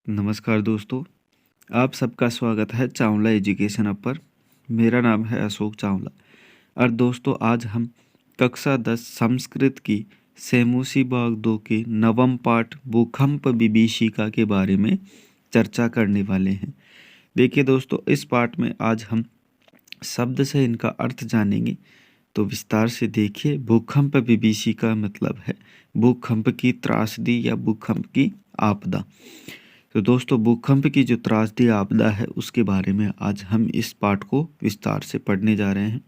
नमस्कार दोस्तों, आप सबका स्वागत है चावला एजुकेशन ऐप पर। मेरा नाम है अशोक चावला और दोस्तों आज हम कक्षा 10 संस्कृत की सेमूसी भाग 2 के नवम पाठ भूकंप विभीषिका के बारे में चर्चा करने वाले हैं। देखिए दोस्तों, इस पाठ में आज हम शब्द से इनका अर्थ जानेंगे, तो विस्तार से देखिए। भूकंप विभीषिका मतलब है भूकंप की त्रासदी या भूकंप की आपदा। तो दोस्तों, भूकंप की जो त्रासदी आपदा है उसके बारे में आज हम इस पाठ को विस्तार से पढ़ने जा रहे हैं।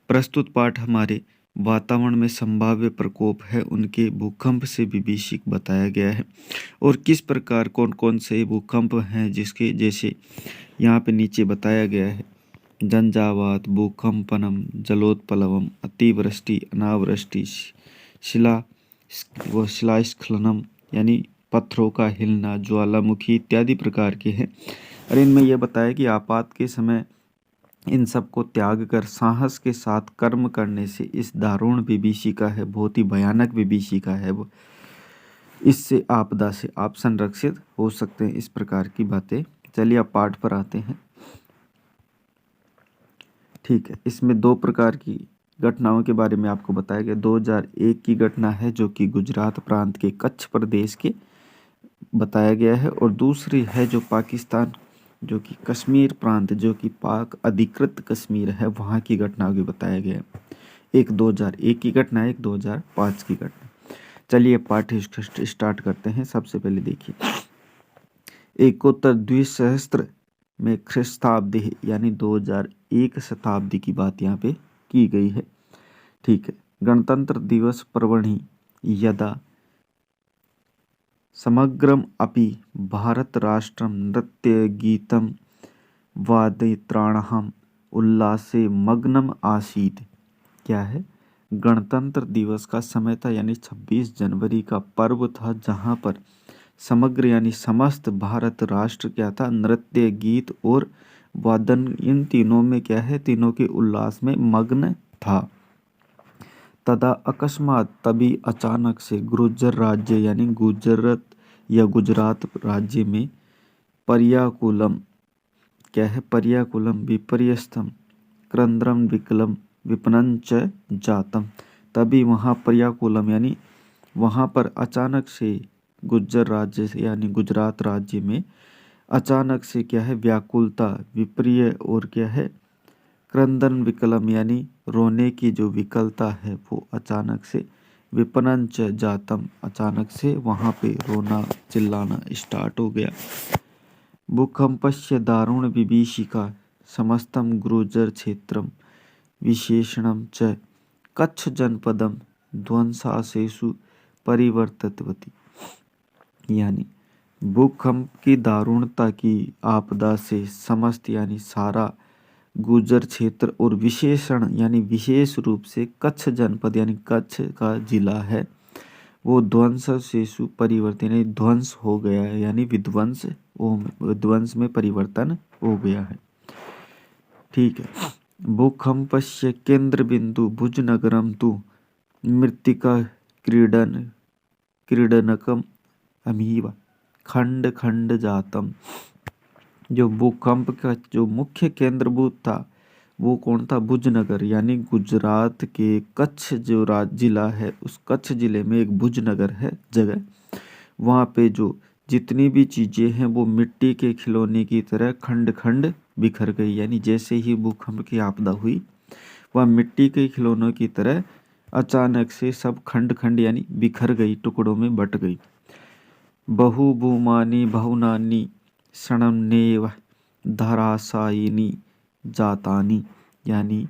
प्रस्तुत पाठ हमारे वातावरण में संभाव्य प्रकोप है उनके भूकंप से विभीषिक बताया गया है और किस प्रकार कौन कौन से भूकंप हैं जिसके जैसे यहाँ पे नीचे बताया गया है। झंझावात, भूकंपनम, जलोत्पलवम, अतिवृष्टि, अनावृष्टि, शिलास्खलनम यानी पत्थरों का हिलना, ज्वालामुखी इत्यादि प्रकार के हैं। और इनमें यह बताया कि आपात के समय इन सब को त्याग कर साहस के साथ कर्म करने से इस दारुण विभीषिका है, बहुत ही भयानक विभीषिका है वो, इससे आपदा से आप संरक्षित हो सकते हैं। इस प्रकार की बातें। चलिए अब पाठ पर आते हैं। ठीक है, इसमें दो प्रकार की घटनाओं के बारे में आपको बताया गया। 2001 की घटना है जो कि गुजरात प्रांत के कच्छ प्रदेश के बताया गया है और दूसरी है जो पाकिस्तान जो कि कश्मीर प्रांत जो कि पाक अधिकृत कश्मीर है वहाँ की घटना भी बताया गया है। एक 2001 की घटना है, एक 2005 की घटना। चलिए पाठ स्टार्ट करते हैं। सबसे पहले देखिए, एकोत्तर द्विसहस्त्र में ख्रिस्ताब्दी यानी 2001 शताब्दी की बात यहाँ पे की गई है। ठीक है, गणतंत्र दिवस पर्वणि यदा समग्रम अपि भारत राष्ट्रम नृत्य गीतम वादित्राणहम उल्लासे मग्नम आसीत। क्या है? गणतंत्र दिवस का समय था यानी 26 जनवरी का पर्व था जहाँ पर समग्र यानी समस्त भारत राष्ट्र क्या था, नृत्य गीत और वादन इन तीनों में क्या है, तीनों के उल्लास में मग्न था। तदा अकस्मात तभी अचानक से गुर्जर राज्य यानी गुजरात या गुजरात राज्य में पर्याकुलम क्या है, पर्याकुलम विपर्यस्तम क्रंद्रम विकलम विपणंच जातम। तभी वहाँ पर्याकुलम यानी वहाँ पर अचानक से गुज्जर राज्य से यानी गुजरात राज्य में अचानक से क्या है, व्याकुलता, विपर्य और क्या है, क्रंदन विकलम यानी रोने की जो विकलता है वो अचानक से, विपणंच जातम अचानक से वहाँ पे रोना चिल्लाना स्टार्ट हो गया। भूकंपस्य दारुण विभीषिका समस्तं गुर्जर क्षेत्रम विशेषणं च कच्छ जनपदम ध्वंसाशेषु परिवर्तितवती। यानी भूकंप की दारुणता की आपदा से समस्त यानी सारा गुर्जर क्षेत्र और विशेषण यानी विशेष रूप से कच्छ जनपद यानी कच्छ का जिला है वो ध्वंसाशेषु परिवर्तन यानी ध्वंस हो गया है यानी विध्वंस में परिवर्तन हो गया है। ठीक है, भूकंपस्य केंद्र बिंदु भुज नगरम तु मृत्तिका क्रीडनकम अमीव खंड खंड जातम। जो भूकंप का जो मुख्य केंद्रभूत था वो कौन था, भुजनगर यानी गुजरात के कच्छ जो जिला है उस कच्छ जिले में एक भुजनगर है जगह। वहाँ पे जो जितनी भी चीज़ें हैं वो मिट्टी के खिलौने की तरह खंड खंड बिखर गई। यानी जैसे ही भूकंप की आपदा हुई वह मिट्टी के खिलौनों की तरह अचानक से सब खंड खंड यानी बिखर गई, टुकड़ों में बट गई। बहुभूमानि बहुनानि क्षणमेव धराशायिनी जातानी। यानी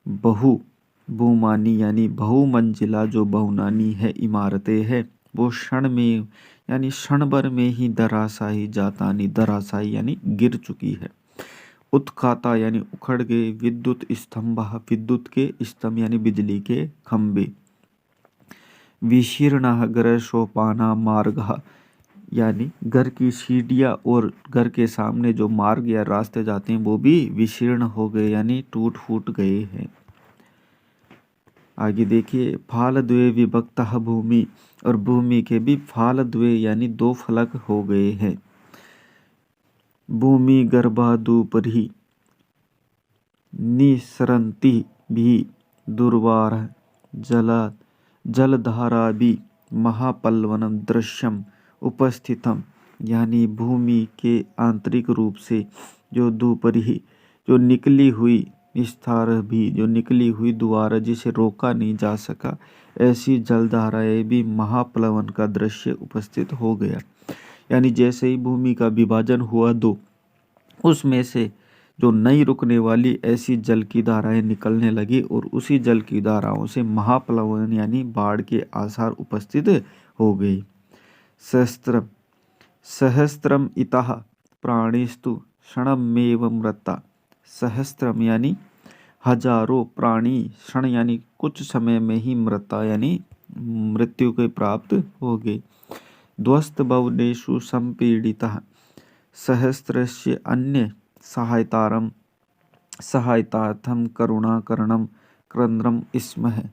बहुभूमानि यानी बहुमंजिला जो बहुनानी है इमारतें है वो क्षण में यानी क्षण भर में ही धराशायी जातानी, धराशायी यानी गिर चुकी है। उत्खाता यानी उखड़ गए, विद्युत स्तंभ विद्युत के स्तंभ यानी बिजली के खंभे, विशीर्ण गृह सोपाना मार्ग यानी घर की सीढ़ियाँ और घर के सामने जो मार्ग या रास्ते जाते हैं वो भी विशीर्ण हो गए यानी टूट फूट गए हैं। आगे देखिए, फाल द्वे विभक्तः भूमि और भूमि के भी फाल द्वे यानी दो फलक हो गए हैं। भूमि गर्भादुपरि निसरन्ति भी दुर्वारः जलधारा भी महापल्वनम दृश्यम उपस्थितम। यानी भूमि के आंतरिक रूप से जो दुपरि जो निकली हुई निस्तार भी जो निकली हुई द्वारा जिसे रोका नहीं जा सका, ऐसी जलधाराएं भी महाप्लवन का दृश्य उपस्थित हो गया। यानी जैसे ही भूमि का विभाजन हुआ दो, उसमें से जो नहीं रुकने वाली ऐसी जल की धाराएं निकलने लगी और उसी जल की धाराओं से महाप्लवन यानी बाढ़ के आसार उपस्थित हो गई। सहस्त्रम सहस्त्रम इतः प्राणिस्तु क्षणमेव मृता। सहस्त्रम यानी हजारों, प्राणी क्षण यानी कुछ समय में ही मृता यानी मृत्यु के प्राप्त हो गए। ध्वस्त भवनेषु संपीड़ितः सहस्रस्य अन्य सहायतार्थम करुणाकरणम क्रंद्रम स्मः।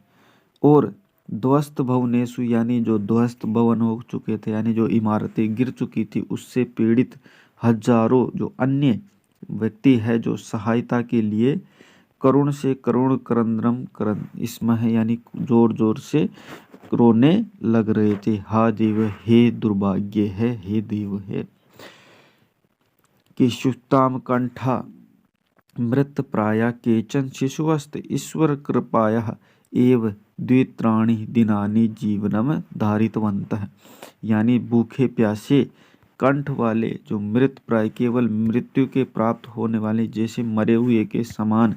और ध्वस्त भवनेषु यानी जो ध्वस्त भवन हो चुके थे यानी जो इमारतें गिर चुकी थी उससे पीड़ित हजारों जो अन्य व्यक्ति है जो सहायता के लिए करुण से करुण क्रंद्रम क्रंद स्मः यानी जोर जोर से रोने लग रहे थे। हा देव, हे दुर्भाग्य है, हे देव है कि शुष्ताम कंठा मृत प्राया केचन शिशुवस्त ईश्वर कृपाया एव द्वित्राणि दिनानि जीवनम धारितवन्तः। यानी भूखे प्यासे कंठ वाले जो मृत प्राय केवल मृत्यु के प्राप्त होने वाले जैसे मरे हुए के समान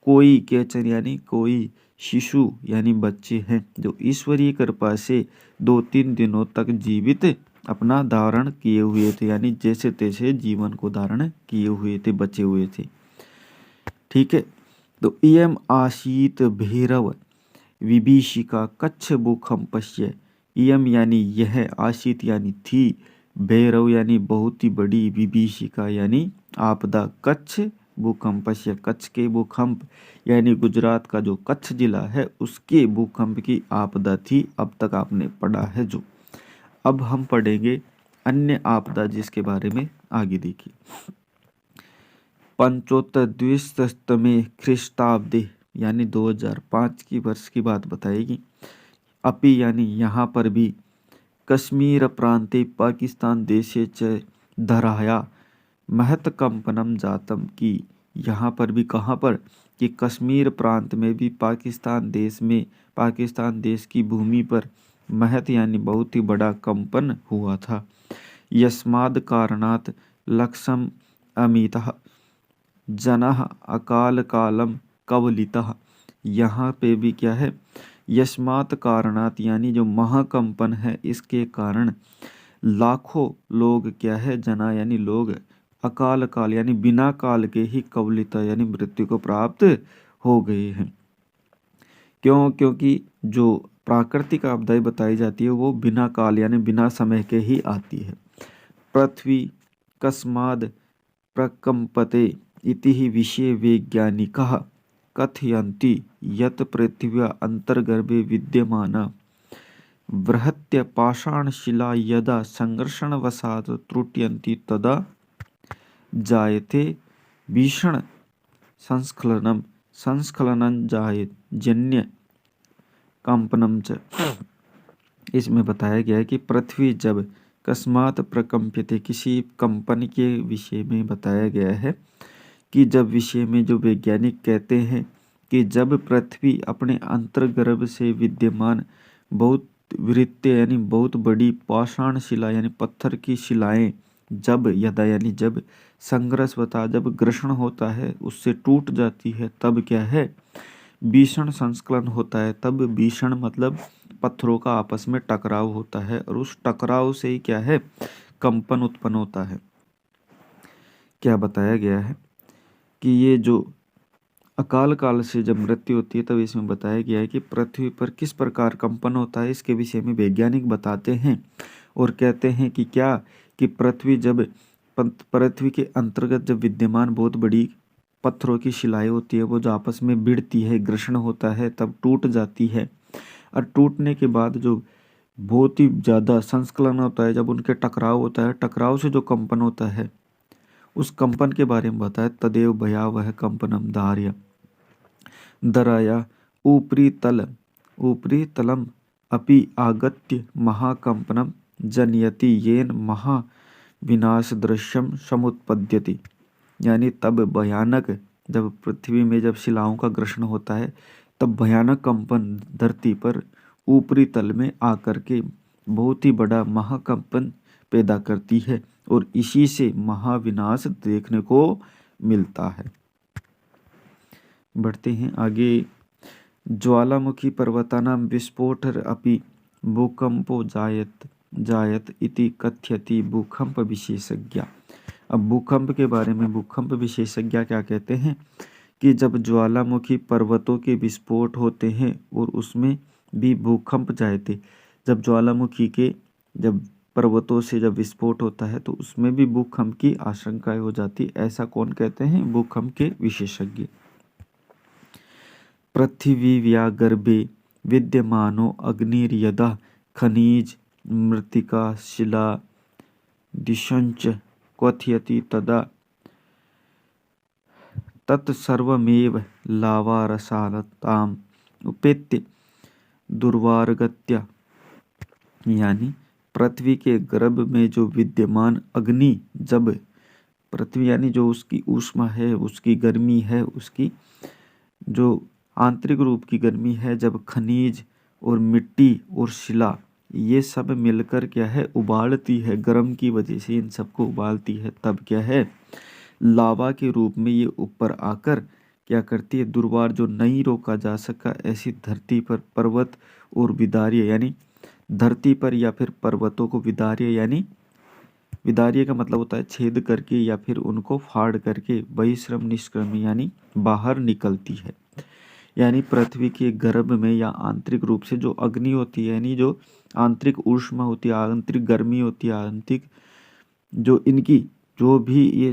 कोई केचन यानी कोई शिशु यानी बच्चे हैं जो ईश्वरीय कृपा से 2-3 दिनों तक जीवित अपना धारण किए हुए थे, यानी जैसे तैसे जीवन को धारण किए हुए थे, बचे हुए थे। ठीक है, तो इयम आसीत भैरव विभीषिका कच्छ भूकंपस्य। इयम यानी यह, आसीत यानी थी, भैरव यानी बहुत ही बड़ी, विभीषिका यानी आपदा, कच्छ भूकंपस्य कच्छ के भूकंप यानी गुजरात का जो कच्छ जिला है उसके भूकंप की आपदा थी। अब तक आपने पढ़ा है जो। अब हम पढ़ेंगे अन्य आपदा जिसके बारे में आगे देखिए। पंचोत्तर द्विशतमे ख्रीष्टाब्दे यानी 2005 की वर्ष की बात बताएगी। अपि यानी यहाँ पर भी कश्मीर प्रांते पाकिस्तान देशे च धराया महत कंपनम जातम की। यहाँ पर भी कहाँ पर कि कश्मीर प्रांत में भी पाकिस्तान देश में, पाकिस्तान देश की भूमि पर महत यानी बहुत ही बड़ा कंपन हुआ था। यस्माद कारणात लक्षम अमितः जनः अकाल कालम कवलितः। यहाँ पे भी क्या है, यस्मात कारणात यानी जो महाकंपन है इसके कारण लाखों लोग क्या है, जना यानी लोग, अकाल काल यानी बिना काल के ही कवलिता यानी मृत्यु को प्राप्त हो गए हैं। क्यों? क्योंकि जो प्राकृतिक आपदाएं बताई जाती है वो बिना काल यानी बिना समय के ही आती है। पृथ्वी कस्माद प्रकंपते इति ही विषय वैज्ञानिकः कथयन्ति यत् पृथिव्या अंतर्गर्भे विद्यमाना बृहत्य पाषाणशिला यदा संघर्षणवशात् त्रुट्यन्ति तदा जायते भीषण संस्खलनं जन्य कंपनम च। इसमें बताया गया है कि पृथ्वी जब कस्मात प्रकंपित, किसी कंपन के विषय में बताया गया है कि जब विषय में जो वैज्ञानिक कहते हैं कि जब पृथ्वी अपने अंतर्गर्भ से विद्यमान बहुत वृत्य यानी बहुत बड़ी पाषाण शिला यानी पत्थर की शिलाएं जब यदा यानी जब संघर्ष होता, जब घर्षण होता है उससे टूट जाती है, तब क्या है, भीषण संस्खलन होता है। तब भीषण मतलब पत्थरों का आपस में टकराव होता है और उस टकराव से ही क्या है, कंपन उत्पन्न होता है। क्या बताया गया है कि ये जो अकाल काल से जब मृत्यु होती है तब इसमें बताया गया है कि पृथ्वी पर किस प्रकार कंपन होता है, इसके विषय में वैज्ञानिक बताते हैं और कहते हैं कि क्या, कि पृथ्वी के अंतर्गत जब विद्यमान बहुत बड़ी पत्थरों की शिलाएं होती है वो जो आपस में भिड़ती है, घर्षण होता है, तब टूट जाती है और टूटने के बाद जो बहुत ही ज़्यादा संस्खलन होता है, जब उनके टकराव होता है, टकराव से जो कंपन होता है उस कंपन के बारे में बताया। तदेव भयावह कंपनम धार्य दराया ऊपरी तलम अपि आगत्य महाकंपनम जनयति येन महाविनाश दृश्यम समुत्पद्यति। यानी तब भयानक, जब पृथ्वी में जब शिलाओं का घर्षण होता है तब भयानक कंपन धरती पर ऊपरी तल में आकर के बहुत ही बड़ा महाकंपन पैदा करती है और इसी से महाविनाश देखने को मिलता है। बढ़ते हैं आगे। ज्वालामुखी पर्वतानां विस्फोटर अपि भूकंपो जायत इति कथयति भूकंप विशेषज्ञ। अब भूकंप के बारे में भूकंप विशेषज्ञ क्या कहते हैं कि जब ज्वालामुखी पर्वतों के विस्फोट होते हैं और उसमें भी भूकंप जायते, जब ज्वालामुखी के जब पर्वतों से जब विस्फोट होता है तो उसमें भी भूकंप की आशंकाएं हो जाती, ऐसा कौन कहते हैं? भूकंप के विशेषज्ञ। पृथिव्या गर्भे विद्यमानो अग्निर्यदा खनिज मृत्तिका शिला दिशंच क्वथयति तदा तत्सर्वमेव लावारसालताम उपेत्य दुर्वारगत्या। यानी पृथ्वी के गर्भ में जो विद्यमान अग्नि, जब पृथ्वी यानी जो उसकी ऊष्मा है, उसकी गर्मी है, उसकी जो आंतरिक रूप की गर्मी है, जब खनिज और मिट्टी और शिला ये सब मिलकर क्या है उबालती है, गर्म की वजह से इन सबको उबालती है, तब क्या है लावा के रूप में ये ऊपर आकर क्या करती है, दुर्वार जो नहीं रोका जा सका ऐसी धरती पर पर्वत और विदार्य, यानी धरती पर या फिर पर्वतों को विदार्य, यानी विदार्य का मतलब होता है छेद करके या फिर उनको फाड़ करके बहिश्रम निष्क्रम यानी बाहर निकलती है। यानी पृथ्वी के गर्भ में या आंतरिक रूप से जो अग्नि होती है, यानी जो आंतरिक ऊष्मा होती है, आंतरिक गर्मी होती है, आंतरिक जो इनकी जो भी ये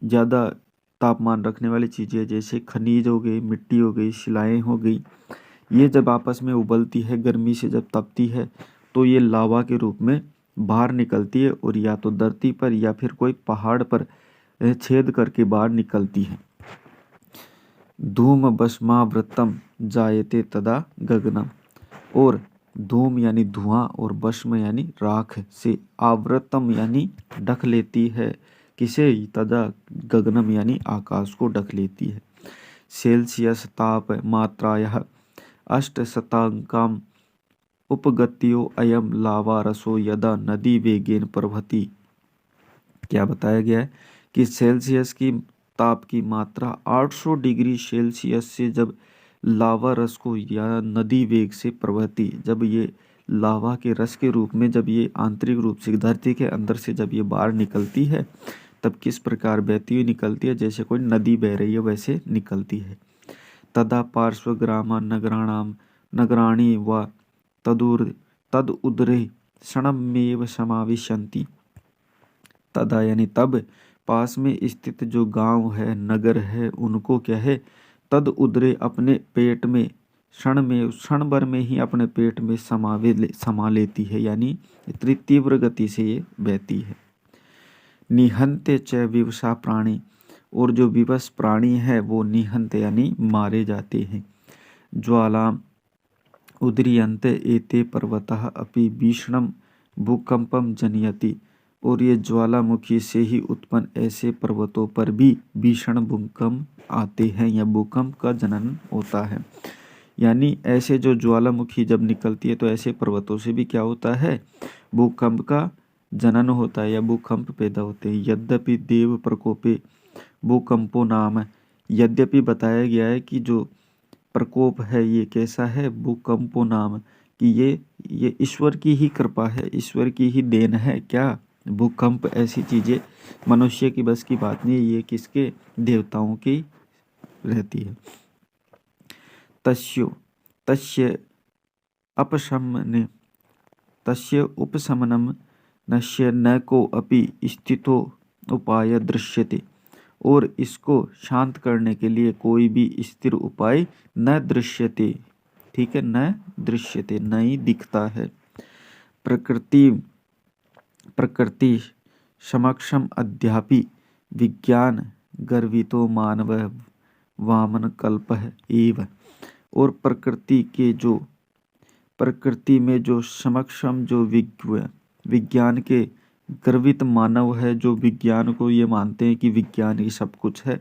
ज़्यादा तापमान रखने वाली चीज़ें जैसे खनिज हो गई, मिट्टी हो गई, शिलाएं हो गई, ये जब आपस में उबलती है, गर्मी से जब तपती है तो ये लावा के रूप में बाहर निकलती है और या तो धरती पर या फिर कोई पहाड़ पर छेद करके बाहर निकलती है। धूम भस्मावृतम जायते तदा गगनम। और धूम यानी धुआं और भस्म यानी राख से आवृतम यानी ढक लेती है, किसे? तदा गगनम यानी आकाश को ढक लेती है। सेल्सियस ताप मात्रायाः 8 उपगत्यो अयम लावा रसो यदा नदी वेगेन प्रवहति। क्या बताया गया है कि सेल्सियस की ताप की मात्रा 800 डिग्री सेल्सियस से जब लावा रस को या नदी वेग से प्रवहती, जब ये लावा के रस के रूप में जब ये आंतरिक रूप से धरती के अंदर से जब ये बाहर निकलती है तब किस प्रकार बहती हुई निकलती है, जैसे कोई नदी बह रही है वैसे निकलती है। तदा पार्श्वग्रामा नगराणि व तद उदरे क्षणमेव समाविशन्ति। तदा यानी तब पास में स्थित जो गांव है, नगर है, उनको क्या है तद उदरे अपने पेट में क्षण भर में ही अपने पेट में समा लेती है, यानी इतनी तीव्र गति से ये बहती है। निहंते च विवशा प्राणी। और जो विवश प्राणी है वो निहंत यानी मारे जाते हैं। ज्वालाम उद्रियन्ते एते पर्वतः अपि भीषणम भूकंपम जनयति। और ये ज्वालामुखी से ही उत्पन्न ऐसे पर्वतों पर भी भीषण भूकंप आते हैं या भूकंप का जनन होता है। यानी ऐसे जो ज्वालामुखी जब निकलती है तो ऐसे पर्वतों से भी क्या होता है, भूकंप का जनन होता है या भूकंप पैदा होते हैं। यद्यपि देव प्रकोपे भूकंपो नाम, यद्यपि बताया गया है कि जो प्रकोप है ये कैसा है, भूकंपो नाम, कि ये ईश्वर की ही कृपा है, ईश्वर की ही देन है। क्या भूकंप ऐसी चीजें मनुष्य की बस की बात नहीं, ये किसके, देवताओं की रहती है। तस्य उपशमनम नश्य न को अपि स्थितो उपाय दृश्यते। और इसको शांत करने के लिए कोई भी स्थिर उपाय न दृश्यते, ठीक है, न दृश्यते नहीं दिखता है। प्रकृति समक्षम अद्यापि विज्ञान गर्वितो मानव वामन कल्पः एव। और प्रकृति में जो समक्षम जो विज्ञान के गर्वित मानव है, जो विज्ञान को ये मानते हैं कि विज्ञान ही सब कुछ है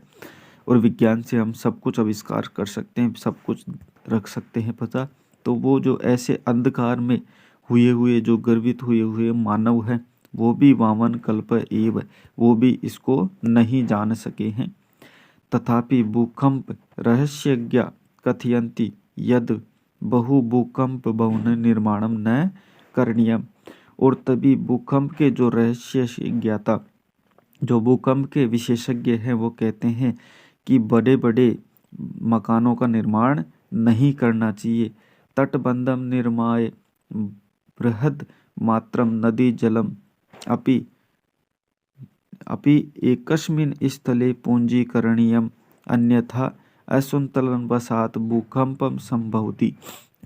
और विज्ञान से हम सब कुछ आविष्कार कर सकते हैं, सब कुछ रख सकते हैं पता। तो वो जो ऐसे अंधकार में हुए जो गर्वित हुए मानव हैं, वो भी वामन कल्प एव, वो भी इसको नहीं जान सके हैं। तथापि भूकंप रहस्यज्ञ कथयन्ति यद बहु भूकंप बहुन निर्माणम न करणीयम। और तभी भूकंप के जो रहस्य ज्ञाता, जो भूकंप के विशेषज्ञ हैं, वो कहते हैं कि बड़े बड़े मकानों का निर्माण नहीं करना चाहिए। तटबंधम निर्माय बृहद मात्रम नदी जलम अपि एकस्मिन् स्थले पूंजीकरणीयम अन्यथा असंतुलन वसात भूकंपम संभवति।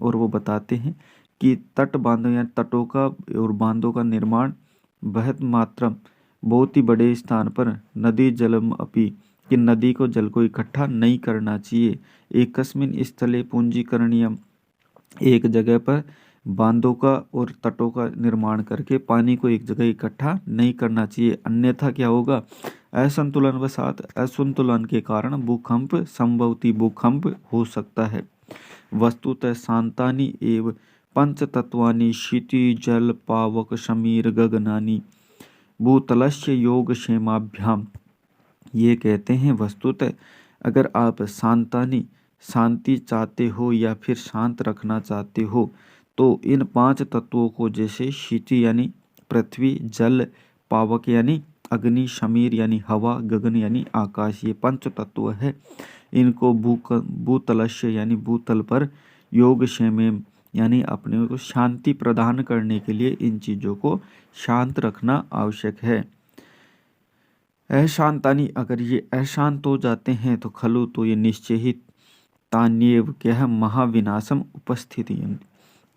और वो बताते हैं कि तट बांधों या तटों का और बांधों का निर्माण बृहद मात्रम बहुत ही बड़े स्थान पर नदी जलम अपि, कि नदी को जल को इकट्ठा नहीं करना चाहिए। एकस्मिन् स्थले पूंजीकरणीयम, एक जगह पर बांधों का और तटों का निर्माण करके पानी को एक जगह इकट्ठा नहीं करना चाहिए, अन्यथा क्या होगा, असंतुलन वसात, असंतुलन के कारण भूकंप संभवती, भूकंप हो सकता है। वस्तुतः शांतानि एव पंच तत्वानि क्षिति जल पावक समीर गगनानि भूतलस्य योग क्षेमाभ्याम। ये कहते हैं वस्तुतः अगर आप शांति चाहते हो या फिर शांत रखना चाहते हो, तो इन 5 तत्वों को, जैसे क्षिति यानी पृथ्वी, जल, पावक यानी अग्नि, समीर यानी हवा, गगन यानी आकाश, ये 5 तत्व है, इनको भूतलस्य यानी भूतल पर योग क्षेम यानी अपने को शांति प्रदान करने के लिए इन चीज़ों को शांत रखना आवश्यक है। अशांतानि, अगर ये अशांत हो जाते हैं तो खलु, तो ये निश्चय ही तान्येव क्या है, महाविनाशम उपस्थिति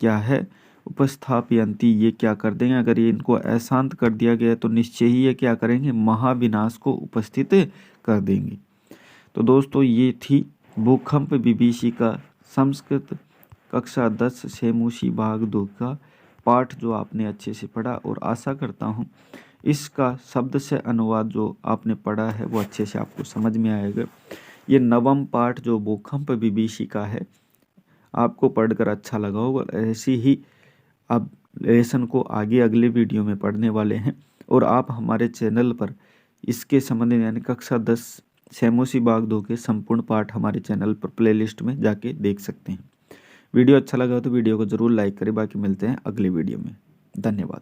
क्या है, उपस्थापयंती, ये क्या कर देंगे, अगर ये इनको अशांत कर दिया गया तो निश्चय ही ये क्या करेंगे, महाविनाश को उपस्थित कर देंगे। तो दोस्तों ये थी भूकंप विभीषिका संस्कृत कक्षा 10 सेमुसी भाग 2 का पाठ, जो आपने अच्छे से पढ़ा, और आशा करता हूँ इसका शब्द से अनुवाद जो आपने पढ़ा है वो अच्छे से आपको समझ में आएगा। ये 9वां पाठ जो भूकंप विभीषिका है, आपको पढ़कर अच्छा लगा होगा। ऐसी ही अब लेसन को आगे अगले वीडियो में पढ़ने वाले हैं, और आप हमारे चैनल पर इसके संबंध में यानी कक्षा 10 सेमुसी भाग 2 के संपूर्ण पाठ हमारे चैनल पर प्लेलिस्ट में जाके देख सकते हैं। वीडियो अच्छा लगा तो वीडियो को ज़रूर लाइक करें। बाकी मिलते हैं अगले वीडियो में। धन्यवाद।